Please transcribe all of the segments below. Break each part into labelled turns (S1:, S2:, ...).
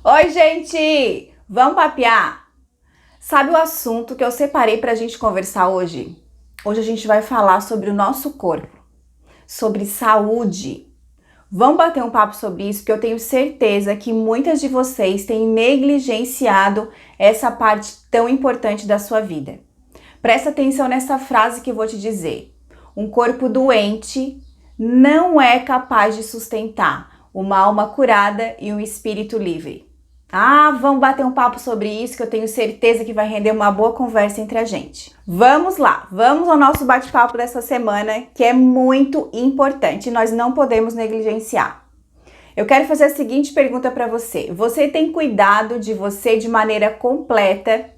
S1: Oi, gente! Vamos papear? Sabe o assunto que eu separei pra gente conversar hoje? Hoje a gente vai falar sobre o nosso corpo, sobre saúde. Vamos bater um papo sobre isso, porque eu tenho certeza que muitas de vocês têm negligenciado essa parte tão importante da sua vida. Presta atenção nessa frase que eu vou te dizer. Um corpo doente não é capaz de sustentar uma alma curada e um espírito livre. Vamos bater um papo sobre isso que eu tenho certeza que vai render uma boa conversa entre a gente. Vamos lá, vamos ao nosso bate-papo dessa semana, que é muito importante e nós não podemos negligenciar. Eu quero fazer a seguinte pergunta para você. Você tem cuidado de você de maneira completa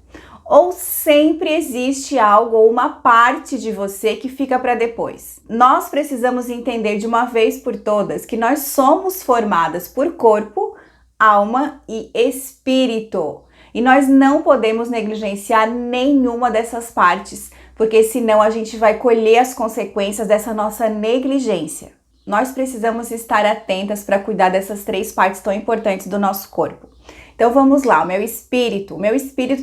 S1: ou sempre existe algo ou uma parte de você que fica para depois? Nós precisamos entender de uma vez por todas que nós somos formadas por corpo, alma e espírito. E nós não podemos negligenciar nenhuma dessas partes, porque senão a gente vai colher as consequências dessa nossa negligência. Nós precisamos estar atentas para cuidar dessas três partes tão importantes do nosso corpo. Então vamos lá, o meu espírito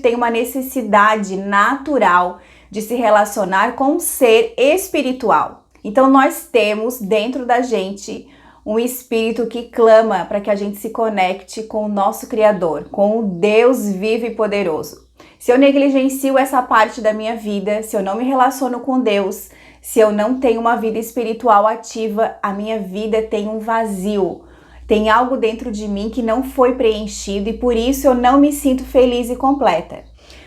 S1: tem uma necessidade natural de se relacionar com um ser espiritual. Então nós temos dentro da gente um espírito que clama para que a gente se conecte com o nosso Criador, com o Deus vivo e poderoso. Se eu negligencio essa parte da minha vida, se eu não me relaciono com Deus, se eu não tenho uma vida espiritual ativa, a minha vida tem um vazio. Tem algo dentro de mim que não foi preenchido e por isso eu não me sinto feliz e completa.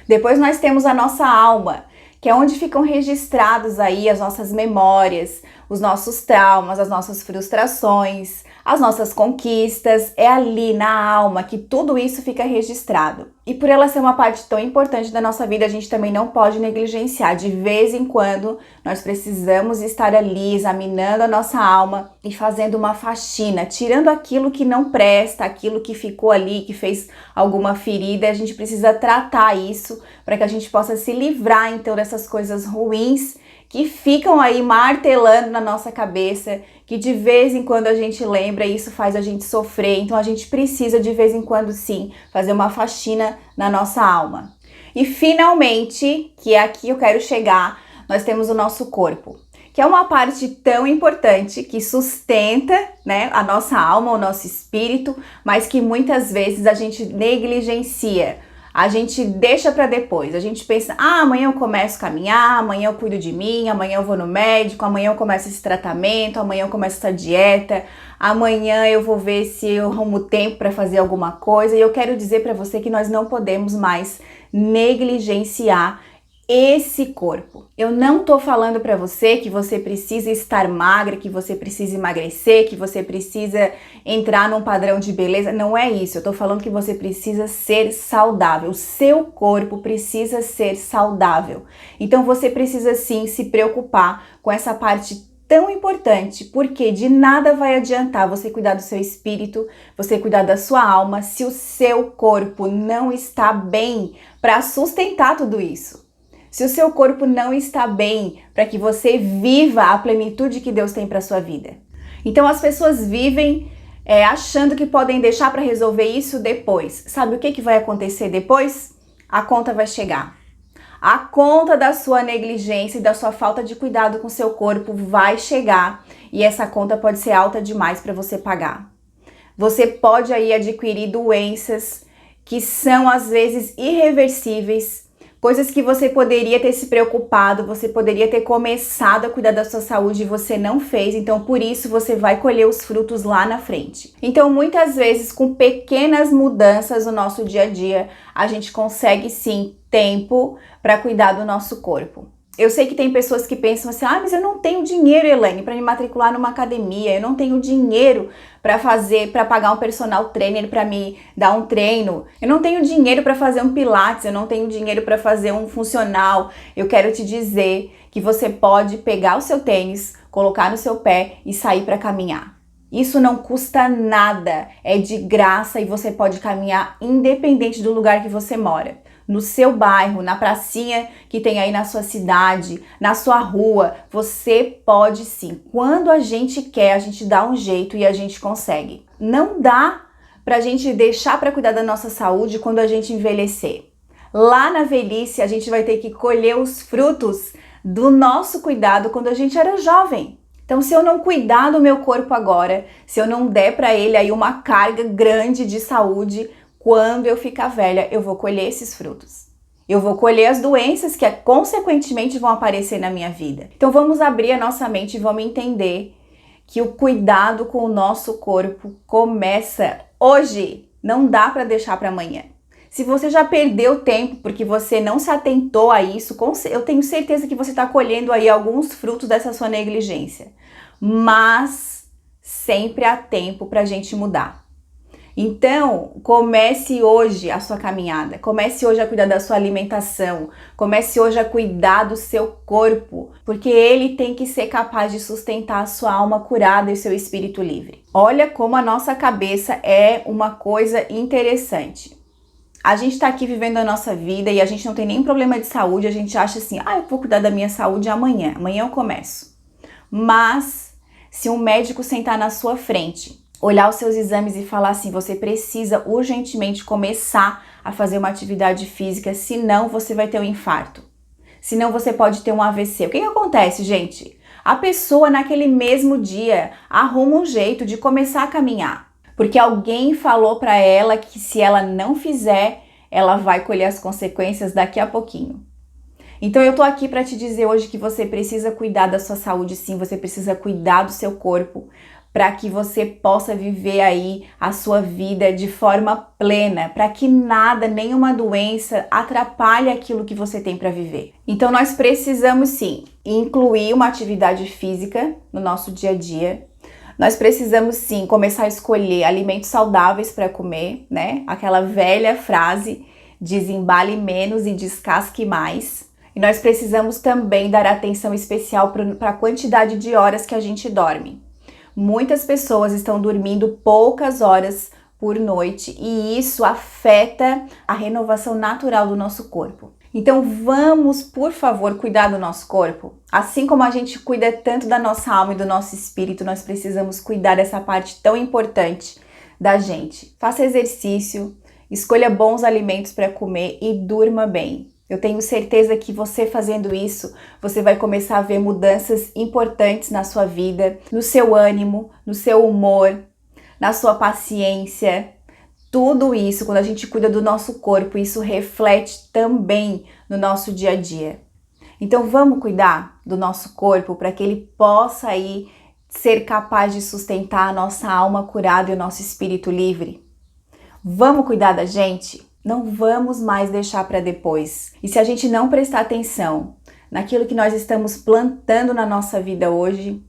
S1: Depois nós temos a nossa alma, que é onde ficam registrados aí as nossas memórias, os nossos traumas, as nossas frustrações, as nossas conquistas. É ali na alma que tudo isso fica registrado. E por ela ser uma parte tão importante da nossa vida, a gente também não pode negligenciar. De vez em quando, nós precisamos estar ali examinando a nossa alma e fazendo uma faxina, tirando aquilo que não presta, aquilo que ficou ali, que fez alguma ferida. A gente precisa tratar isso para que a gente possa se livrar então dessas coisas ruins que ficam aí martelando na nossa cabeça, que de vez em quando a gente lembra e isso faz a gente sofrer. Então a gente precisa de vez em quando sim fazer uma faxina na nossa alma. E finalmente, que é aqui eu quero chegar, nós temos o nosso corpo, que é uma parte tão importante que sustenta, né, a nossa alma, o nosso espírito, mas que muitas vezes a gente negligencia. A gente deixa para depois, a gente pensa, amanhã eu começo a caminhar, amanhã eu cuido de mim, amanhã eu vou no médico, amanhã eu começo esse tratamento, amanhã eu começo essa dieta, amanhã eu vou ver se eu arrumo tempo para fazer alguma coisa. E eu quero dizer para você que nós não podemos mais negligenciar esse corpo. Eu não tô falando para você que você precisa estar magra, que você precisa emagrecer, que você precisa entrar num padrão de beleza. Não é isso. Eu tô falando que você precisa ser saudável. O seu corpo precisa ser saudável. Então você precisa sim se preocupar com essa parte tão importante, porque de nada vai adiantar você cuidar do seu espírito, você cuidar da sua alma, se o seu corpo não está bem para sustentar tudo isso. Se o seu corpo não está bem para que você viva a plenitude que Deus tem para sua vida. Então as pessoas vivem achando que podem deixar para resolver isso depois. Sabe o que vai acontecer depois? A conta vai chegar. A conta da sua negligência e da sua falta de cuidado com o seu corpo vai chegar e essa conta pode ser alta demais para você pagar. Você pode aí adquirir doenças que são às vezes irreversíveis, coisas que você poderia ter se preocupado, você poderia ter começado a cuidar da sua saúde e você não fez, então por isso você vai colher os frutos lá na frente. Então muitas vezes com pequenas mudanças no nosso dia a dia, a gente consegue sim tempo para cuidar do nosso corpo. Eu sei que tem pessoas que pensam assim, mas eu não tenho dinheiro, Elaine, para me matricular numa academia, eu não tenho dinheiro para pagar um personal trainer para me dar um treino, eu não tenho dinheiro para fazer um pilates, eu não tenho dinheiro para fazer um funcional. Eu quero te dizer que você pode pegar o seu tênis, colocar no seu pé e sair para caminhar. Isso não custa nada, é de graça e você pode caminhar independente do lugar que você mora. No seu bairro, na pracinha que tem aí na sua cidade, na sua rua, você pode sim. Quando a gente quer, a gente dá um jeito e a gente consegue. Não dá pra gente deixar para cuidar da nossa saúde quando a gente envelhecer. Lá na velhice, a gente vai ter que colher os frutos do nosso cuidado quando a gente era jovem. Então, se eu não cuidar do meu corpo agora, se eu não der para ele aí uma carga grande de saúde, quando eu ficar velha, eu vou colher esses frutos. Eu vou colher as doenças que consequentemente vão aparecer na minha vida. Então, vamos abrir a nossa mente e vamos entender que o cuidado com o nosso corpo começa hoje. Não dá para deixar para amanhã. Se você já perdeu tempo porque você não se atentou a isso, eu tenho certeza que você está colhendo aí alguns frutos dessa sua negligência. Mas sempre há tempo para a gente mudar. Então, comece hoje a sua caminhada, comece hoje a cuidar da sua alimentação, comece hoje a cuidar do seu corpo, porque ele tem que ser capaz de sustentar a sua alma curada e o seu espírito livre. Olha como a nossa cabeça é uma coisa interessante. A gente tá aqui vivendo a nossa vida e a gente não tem nenhum problema de saúde, a gente acha assim, eu vou cuidar da minha saúde amanhã eu começo. Mas, se um médico sentar na sua frente, olhar os seus exames e falar assim, você precisa urgentemente começar a fazer uma atividade física, senão você vai ter um infarto. Senão você pode ter um AVC. O que acontece, gente? A pessoa naquele mesmo dia arruma um jeito de começar a caminhar. Porque alguém falou para ela que se ela não fizer, ela vai colher as consequências daqui a pouquinho. Então eu tô aqui para te dizer hoje que você precisa cuidar da sua saúde sim, você precisa cuidar do seu corpo para que você possa viver aí a sua vida de forma plena, para que nada, nenhuma doença atrapalhe aquilo que você tem para viver. Então nós precisamos sim incluir uma atividade física no nosso dia a dia. Nós precisamos sim começar a escolher alimentos saudáveis para comer, né? Aquela velha frase, desembale menos e descasque mais. E nós precisamos também dar atenção especial para a quantidade de horas que a gente dorme. Muitas pessoas estão dormindo poucas horas por noite e isso afeta a renovação natural do nosso corpo. Então vamos, por favor, cuidar do nosso corpo. Assim como a gente cuida tanto da nossa alma e do nosso espírito, nós precisamos cuidar dessa parte tão importante da gente. Faça exercício, escolha bons alimentos para comer e durma bem. Eu tenho certeza que você fazendo isso, você vai começar a ver mudanças importantes na sua vida, no seu ânimo, no seu humor, na sua paciência. Tudo isso, quando a gente cuida do nosso corpo, isso reflete também no nosso dia a dia. Então vamos cuidar do nosso corpo para que ele possa aí ser capaz de sustentar a nossa alma curada e o nosso espírito livre. Vamos cuidar da gente? Não vamos mais deixar para depois. E se a gente não prestar atenção naquilo que nós estamos plantando na nossa vida hoje,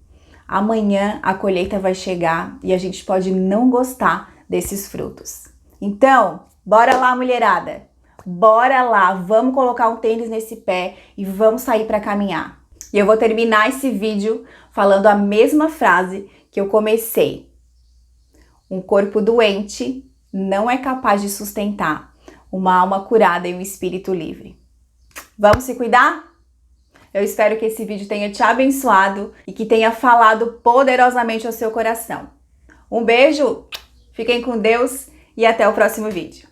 S1: amanhã a colheita vai chegar e a gente pode não gostar desses frutos. Então, bora lá, mulherada! Bora lá, vamos colocar um tênis nesse pé e vamos sair para caminhar. E eu vou terminar esse vídeo falando a mesma frase que eu comecei. Um corpo doente não é capaz de sustentar uma alma curada e um espírito livre. Vamos se cuidar? Eu espero que esse vídeo tenha te abençoado e que tenha falado poderosamente ao seu coração. Um beijo, fiquem com Deus e até o próximo vídeo.